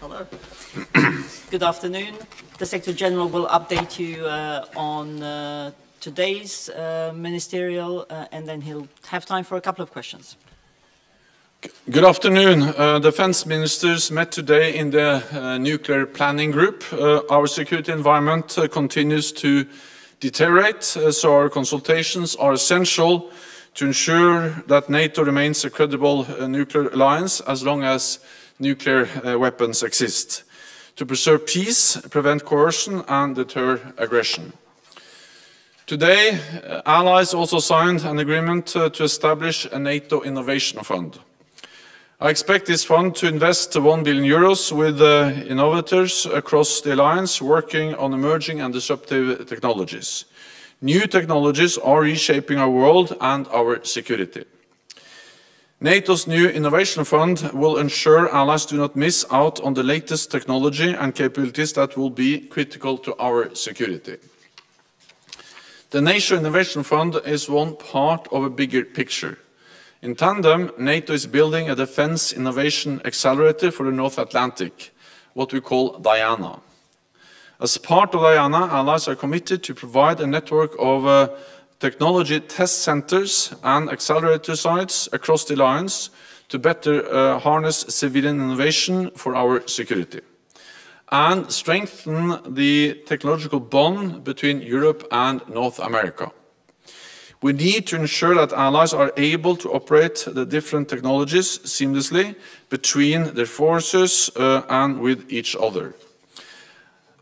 Hello. Good afternoon. The Secretary General will update you on today's ministerial, and then he'll have time for a couple of questions. Good afternoon. Defense ministers met today in the nuclear planning group. Our security environment continues to deteriorate, so our consultations are essential to ensure that NATO remains a credible nuclear alliance as long as nuclear weapons exist, to preserve peace, prevent coercion and deter aggression. Today, allies also signed an agreement to establish a NATO Innovation Fund. I expect this fund to invest €1 billion with innovators across the alliance working on emerging and disruptive technologies. New technologies are reshaping our world and our security. NATO's new Innovation Fund will ensure allies do not miss out on the latest technology and capabilities that will be critical to our security. The NATO Innovation Fund is one part of a bigger picture. In tandem, NATO is building a defense innovation accelerator for the North Atlantic, what we call DIANA. As part of DIANA, allies are committed to provide a network of technology test centers and accelerator sites across the alliance to better harness civilian innovation for our security and strengthen the technological bond between Europe and North America. We need to ensure that allies are able to operate the different technologies seamlessly between their forces and with each other.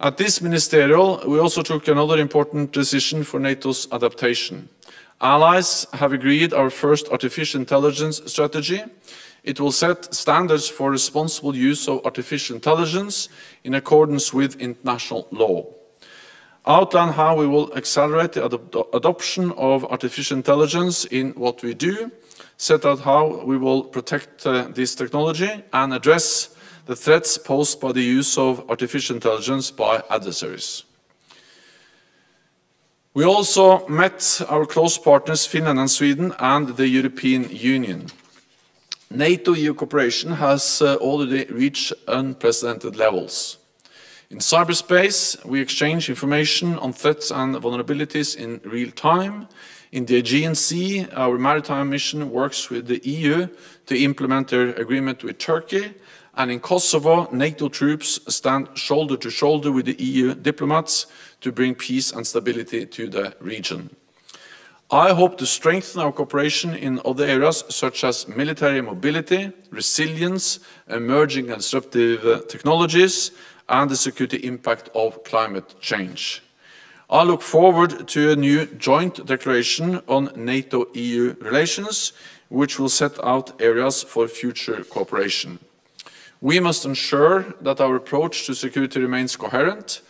At this ministerial, we also took another important decision for NATO's adaptation. Allies have agreed our first artificial intelligence strategy. It will set standards for responsible use of artificial intelligence in accordance with international law. Outline how we will accelerate the adoption of artificial intelligence in what we do, set out how we will protect this technology and address the threats posed by the use of artificial intelligence by adversaries. We also met our close partners Finland and Sweden and the European Union. NATO-EU cooperation has already reached unprecedented levels. In cyberspace, we exchange information on threats and vulnerabilities in real time. In the Aegean Sea, our maritime mission works with the EU to implement their agreement with Turkey. And in Kosovo, NATO troops stand shoulder to shoulder with the EU diplomats to bring peace and stability to the region. I hope to strengthen our cooperation in other areas such as military mobility, resilience, emerging and disruptive technologies, and the security impact of climate change. I look forward to a new joint declaration on NATO-EU relations, which will set out areas for future cooperation. We must ensure that our approach to security remains coherent.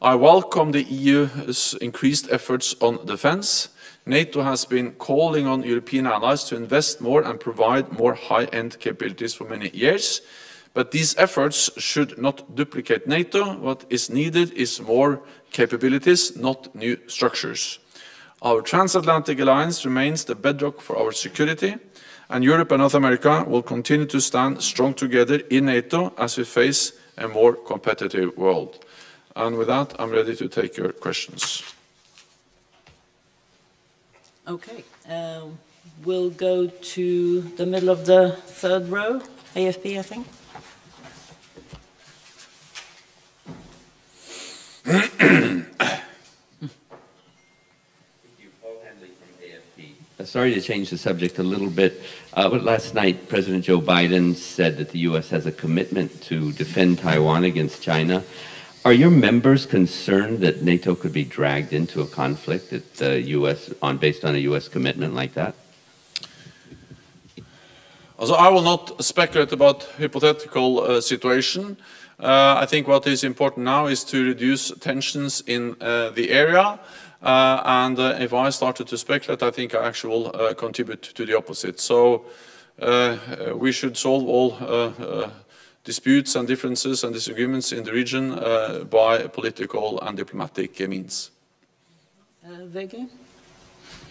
I welcome the EU's increased efforts on defense. NATO has been calling on European allies to invest more and provide more high-end capabilities for many years. But these efforts should not duplicate NATO. What is needed is more capabilities, not new structures. Our transatlantic alliance remains the bedrock for our security, and Europe and North America will continue to stand strong together in NATO as we face a more competitive world. And with that, I'm ready to take your questions. Okay, we'll go to the middle of the third row, AFP, I think. Sorry to change the subject a little bit, but last night President Joe Biden said that the U.S. has a commitment to defend Taiwan against China. Are your members concerned that NATO could be dragged into a conflict at the U.S. based on a U.S. commitment like that? Also, I will not speculate about hypothetical situation. I think what is important now is to reduce tensions in the area. And if I started to speculate, I think I actually will contribute to the opposite. So we should solve all disputes and differences and disagreements in the region by political and diplomatic means. Vegi?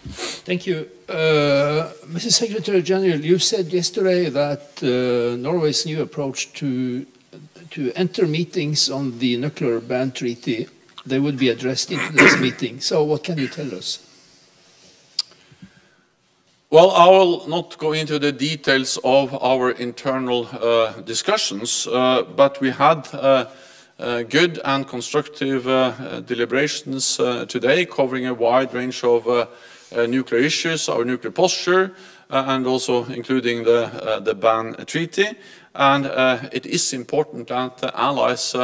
Thank you. Mrs. Secretary General, you said yesterday that Norway's new approach to enter meetings on the nuclear ban treaty, they would be addressed in today's meeting. So what can you tell us? Well, I will not go into the details of our internal discussions, but we had good and constructive deliberations today, covering a wide range of nuclear issues, our nuclear posture, and also including the ban treaty. And it is important that the allies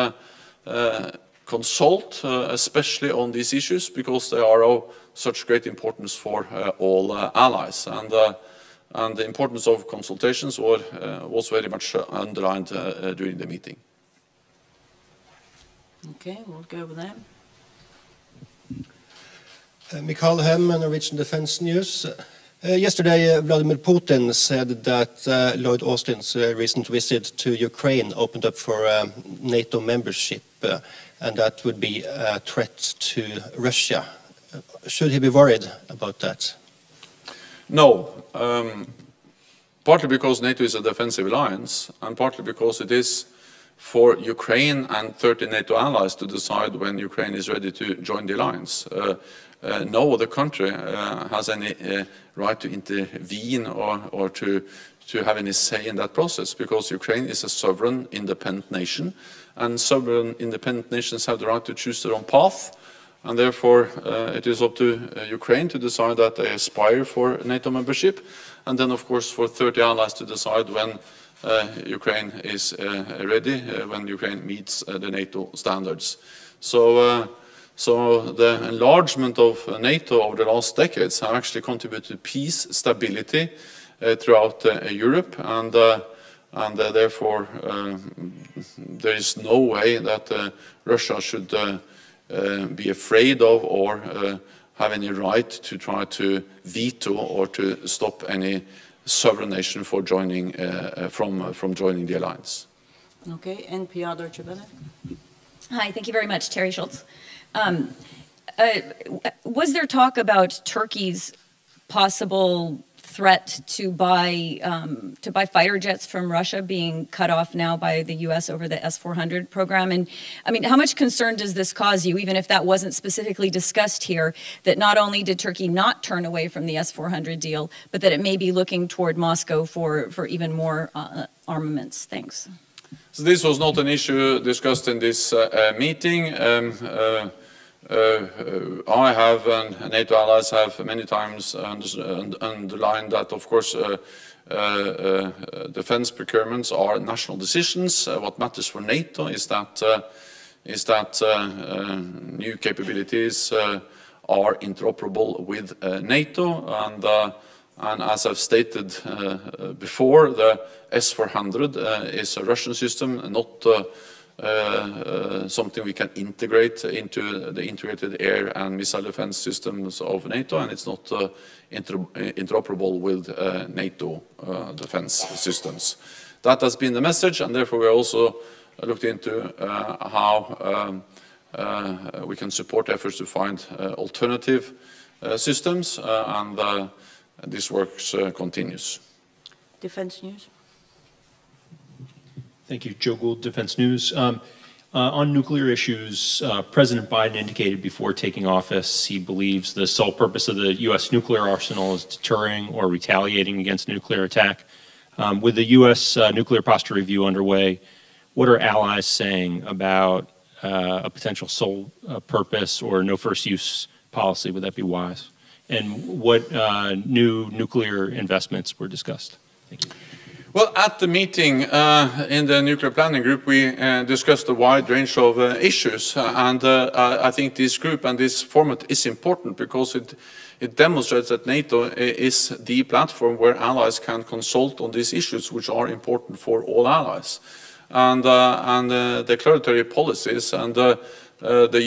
consult, especially on these issues, because they are of such great importance for all allies. And the importance of consultations was very much underlined during the meeting. Okay, we'll go with them. Mikael Hem, Norwegian Defense News. Yesterday, Vladimir Putin said that Lloyd Austin's recent visit to Ukraine opened up for NATO membership, and that would be a threat to Russia. Should he be worried about that? No, partly because NATO is a defensive alliance, and partly because it is for Ukraine and 30 NATO allies to decide when Ukraine is ready to join the alliance. No other country has any right to intervene or to have any say in that process, because Ukraine is a sovereign, independent nation, and sovereign, independent nations have the right to choose their own path, and therefore it is up to Ukraine to decide that they aspire for NATO membership, and then of course for 30 allies to decide when Ukraine is ready, when Ukraine meets the NATO standards. So the enlargement of NATO over the last decades have actually contributed to peace, stability throughout Europe, and therefore there is no way that Russia should be afraid of or have any right to try to veto or to stop any sovereign nation for joining from joining the alliance. Okay, NPR Deutsche Welle. Hi, thank you very much, Terry Schultz. Was there talk about Turkey's possible threat to buy fighter jets from Russia being cut off now by the U.S. over the S-400 program? And I mean, how much concern does this cause you, even if that wasn't specifically discussed here, that not only did Turkey not turn away from the S-400 deal, but that it may be looking toward Moscow for even more armaments? Thanks. So this was not an issue discussed in this meeting. I have and NATO allies have many times underlined that, of course, defense procurements are national decisions. What matters for NATO is that new capabilities are interoperable with NATO, and as I've stated before, the S-400 is a Russian system, not something we can integrate into the integrated air and missile defense systems of NATO, and it's not interoperable with NATO defense systems. That has been the message, and therefore we also looked into how we can support efforts to find alternative systems, and this work continues. Defense News. Thank you. Joe Gould, Defense News. On nuclear issues, President Biden indicated before taking office he believes the sole purpose of the U.S. nuclear arsenal is deterring or retaliating against a nuclear attack. With the U.S. nuclear posture review underway, what are allies saying about a potential sole purpose or no first use policy? Would that be wise? And what new nuclear investments were discussed? Thank you. Well, at the meeting in the nuclear planning group, we discussed a wide range of issues, and I think this group and this format is important because it demonstrates that NATO is the platform where allies can consult on these issues, which are important for all allies. And declaratory policies and the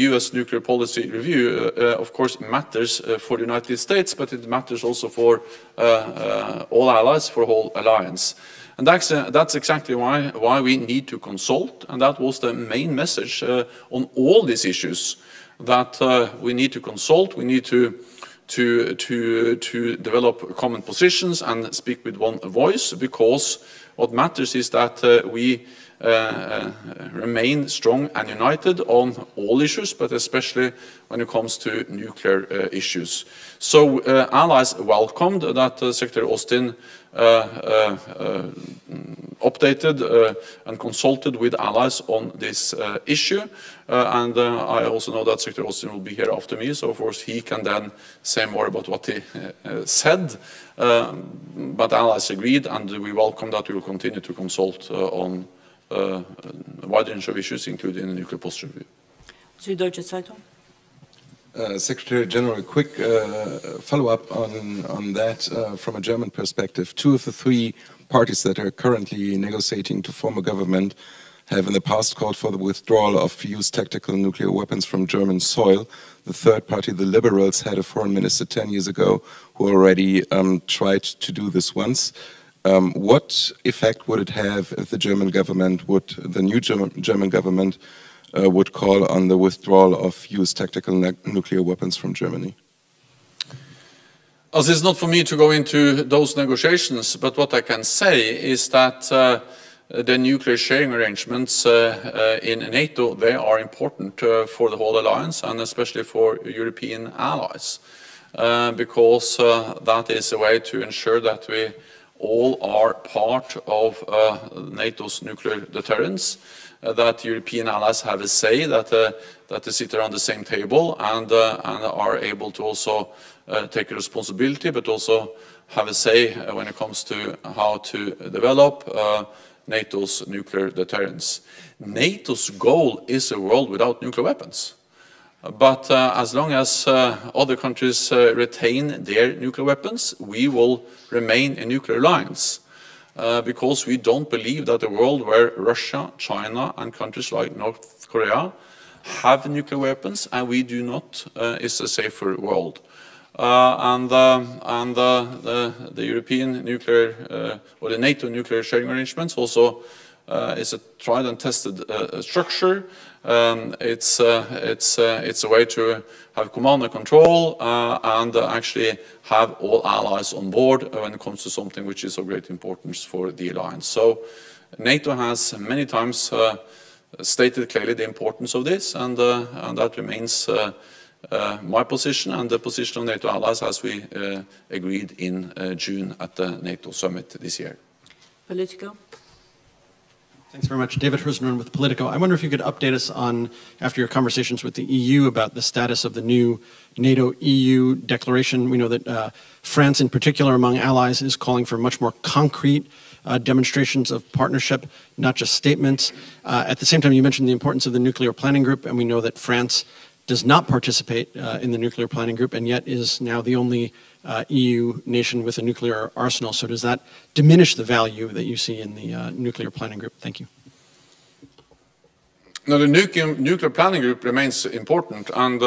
U.S. nuclear policy review, of course, matters for the United States, but it matters also for all allies, for the whole alliance. And that's exactly why we need to consult, and that was the main message on all these issues, that we need to consult, we need to to develop common positions and speak with one voice, because what matters is that we remain strong and united on all issues, but especially when it comes to nuclear issues. So allies welcomed that Secretary Austin updated and consulted with allies on this issue. And I also know that Secretary Austin will be here after me, so of course he can then say more about what he said. But allies agreed, and we welcome that. We will continue to consult on a wide range of issues, including the nuclear posture review. Süddeutsche Zeitung. Secretary General, a quick follow-up on that from a German perspective. Two of the three parties that are currently negotiating to form a government have in the past called for the withdrawal of used tactical nuclear weapons from German soil. The third party, the Liberals, had a foreign minister 10 years ago who already tried to do this once. What effect would it have if the German government would, the new German government, would call on the withdrawal of used tactical nuclear weapons from Germany? As it's not for me to go into those negotiations, but what I can say is that the nuclear sharing arrangements in NATO, they are important for the whole alliance, and especially for European allies, because that is a way to ensure that we all are part of NATO's nuclear deterrence, that European allies have a say, that they sit around the same table and are able to also take a responsibility, but also have a say when it comes to how to develop NATO's nuclear deterrence. NATO's goal is a world without nuclear weapons. But as long as other countries retain their nuclear weapons, we will remain a nuclear alliance. Because we don't believe that a world where Russia, China, and countries like North Korea have nuclear weapons, and we do not, is a safer world. The European nuclear, or the NATO nuclear sharing arrangements also is a tried and tested structure. It's a way to have command and control and actually have all allies on board when it comes to something which is of great importance for the alliance. So NATO has many times stated clearly the importance of this, and that remains my position and the position of NATO allies as we agreed in June at the NATO summit this year. Politico. Thanks very much. David Hersman with Politico. I wonder if you could update us on, after your conversations with the EU, about the status of the new NATO-EU declaration. We know that France, in particular, among allies, is calling for much more concrete demonstrations of partnership, not just statements. At the same time, you mentioned the importance of the nuclear planning group, and we know that France does not participate in the nuclear planning group, and yet is now the only EU nation with a nuclear arsenal. So does that diminish the value that you see in the nuclear planning group? Thank you. No, the nuclear planning group remains important, and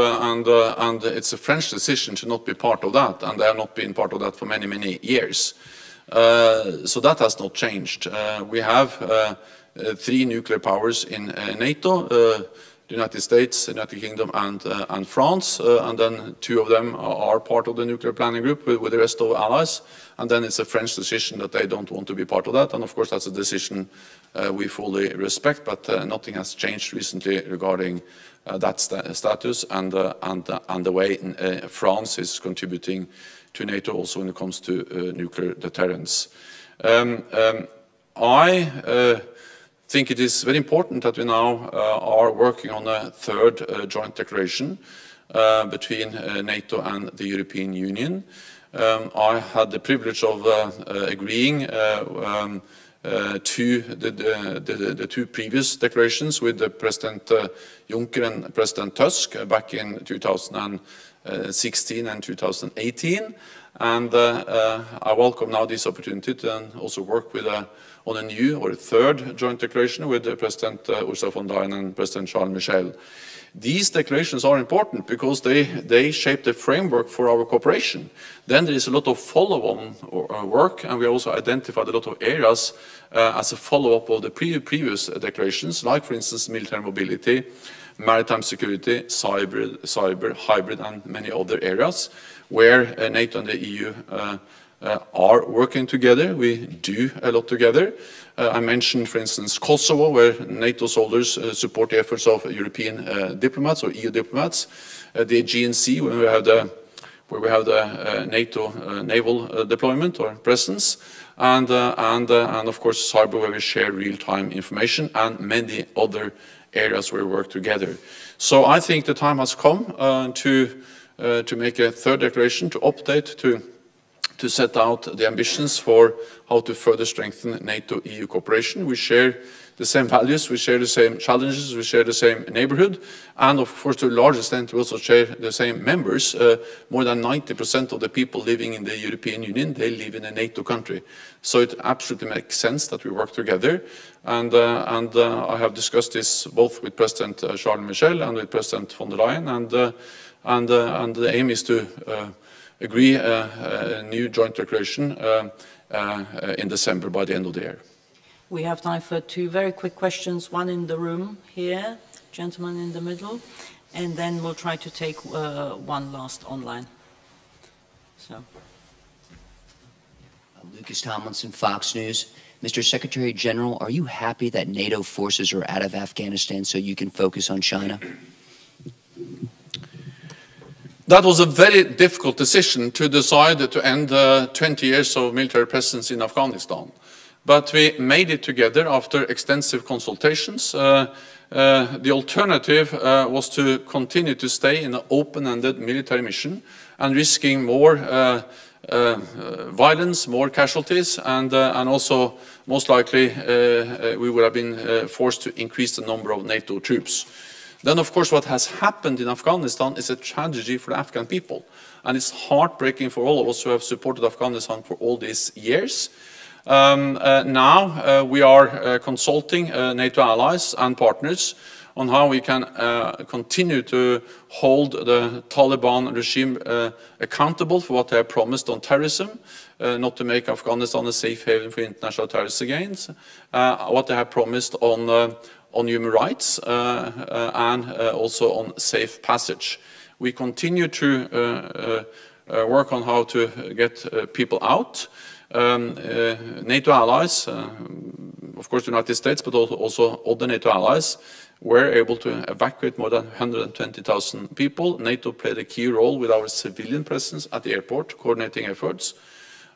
it's a French decision to not be part of that, and they have not been part of that for many, many years. So that has not changed. We have 3 nuclear powers in NATO. The United States, the United Kingdom, and France, and then 2 of them are part of the nuclear planning group with the rest of the allies. And then it's a French decision that they don't want to be part of that. And of course, that's a decision we fully respect. But nothing has changed recently regarding that status and the way France is contributing to NATO also when it comes to nuclear deterrence. I think it is very important that we now are working on a 3rd joint declaration between NATO and the European Union. I had the privilege of agreeing to the 2 previous declarations with President Juncker and President Tusk back in 2016 and 2018. And I welcome now this opportunity to also work with on a new or 3rd joint declaration with President Ursula von der Leyen and President Charles Michel. These declarations are important because they shape the framework for our cooperation. Then there is a lot of follow-on work, and we also identified a lot of areas as a follow-up of the previous declarations, like, for instance, military mobility, maritime security, cyber, hybrid, and many other areas where NATO and the EU are working together. We do a lot together. I mentioned, for instance, Kosovo, where NATO soldiers support the efforts of European diplomats or EU diplomats. The Aegean Sea, where we have the NATO naval deployment or presence, and of course cyber, where we share real-time information, and many other areas where we work together. So I think the time has come to make a third declaration, to update, to set out the ambitions for how to further strengthen NATO-EU cooperation. We share the same values, we share the same challenges, we share the same neighborhood, and of course to a large extent we also share the same members. More than 90% of the people living in the European Union, they live in a NATO country. So it absolutely makes sense that we work together, and I have discussed this both with President Charles Michel and with President von der Leyen, and the aim is to agree a new joint declaration in December, by the end of the year. We have time for two very quick questions, one in the room here, gentleman in the middle, and then we'll try to take one last online. So. Lucas Tomlinson, Fox News. Mr. Secretary General, are you happy that NATO forces are out of Afghanistan so you can focus on China? That was a very difficult decision to decide to end 20 years of military presence in Afghanistan. But we made it together after extensive consultations. The alternative was to continue to stay in an open-ended military mission and risking more violence, more casualties, and also most likely we would have been forced to increase the number of NATO troops. Then, of course, what has happened in Afghanistan is a tragedy for the Afghan people. And it's heartbreaking for all of us who have supported Afghanistan for all these years. Now we are consulting NATO allies and partners on how we can continue to hold the Taliban regime accountable for what they have promised on terrorism, not to make Afghanistan a safe haven for international terrorists again, what they have promised on human rights and also on safe passage. We continue to work on how to get people out. NATO allies, of course the United States, but also other NATO allies, were able to evacuate more than 120,000 people. NATO played a key role with our civilian presence at the airport, coordinating efforts.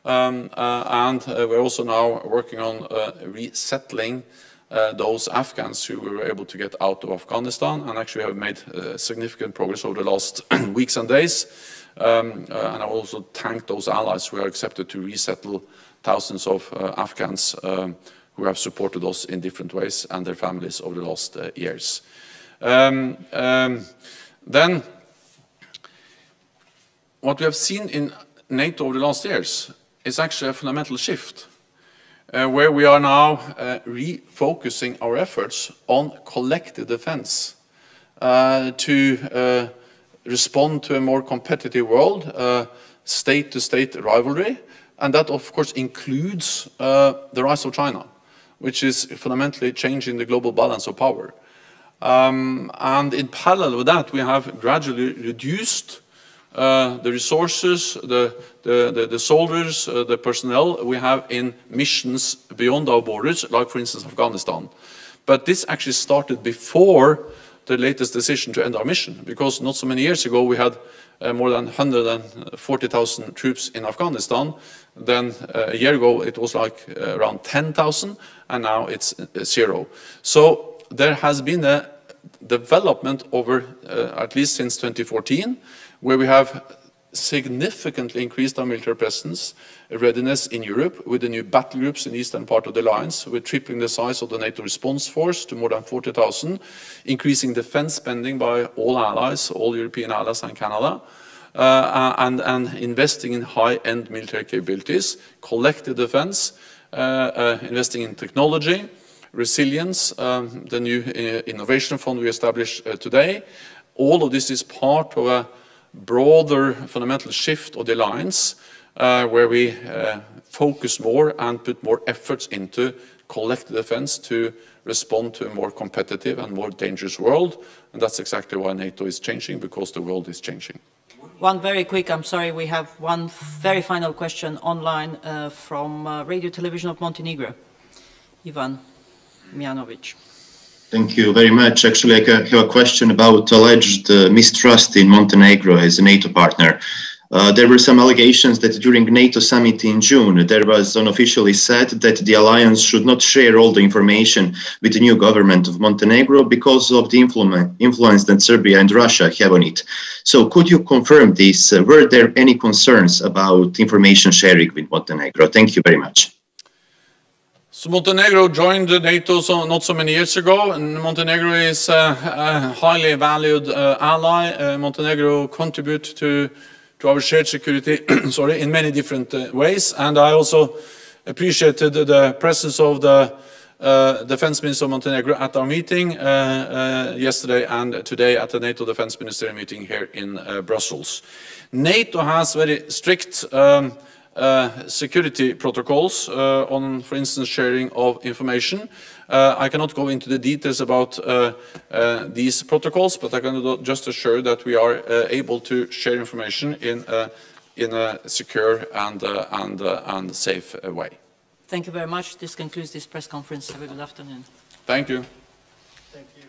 And we're also now working on resettling those Afghans who were able to get out of Afghanistan, and actually have made significant progress over the last weeks and days. And I also thank those allies who are accepted to resettle thousands of Afghans who have supported us in different ways and their families over the last years. Then, what we have seen in NATO over the last years is actually a fundamental shift. Where we are now refocusing our efforts on collective defense to respond to a more competitive world, state-to-state rivalry, and that of course includes the rise of China, which is fundamentally changing the global balance of power. And in parallel with that, we have gradually reduced the resources, the soldiers, the personnel we have in missions beyond our borders, like for instance Afghanistan. But this actually started before the latest decision to end our mission, because not so many years ago we had more than 140,000 troops in Afghanistan. Then a year ago it was like around 10,000, and now it's 0. So there has been a development over at least since 2014, where we have significantly increased our military presence, readiness in Europe, with the new battle groups in the eastern part of the alliance. We're tripling the size of the NATO response force to more than 40,000, increasing defense spending by all allies, all European allies and Canada, and investing in high-end military capabilities, collective defense, investing in technology, resilience, the new innovation fund we established today. All of this is part of a broader fundamental shift of the alliance, where we focus more and put more efforts into collective defense to respond to a more competitive and more dangerous world. And that's exactly why NATO is changing, because the world is changing. One very quick, I'm sorry, we have one very final question online from Radio Television of Montenegro. Ivan Mijanovic. Thank you very much. Actually, I have a question about alleged mistrust in Montenegro as a NATO partner. There were some allegations that during NATO summit in June, there was unofficially said that the alliance should not share all the information with the new government of Montenegro because of the influence that Serbia and Russia have on it. So could you confirm this? Were there any concerns about information sharing with Montenegro? Thank you very much. So Montenegro joined NATO not so many years ago, and Montenegro is a highly valued ally. Montenegro contributes to our shared security in many different ways, and I also appreciated the presence of the Defense Minister of Montenegro at our meeting yesterday and today at the NATO Defense Ministerial meeting here in Brussels. NATO has very strict security protocols on, for instance, sharing of information. I cannot go into the details about these protocols, but I can just assure that we are able to share information in a secure and safe way. Thank you very much. This concludes this press conference. Have a good afternoon. Thank you. Thank you.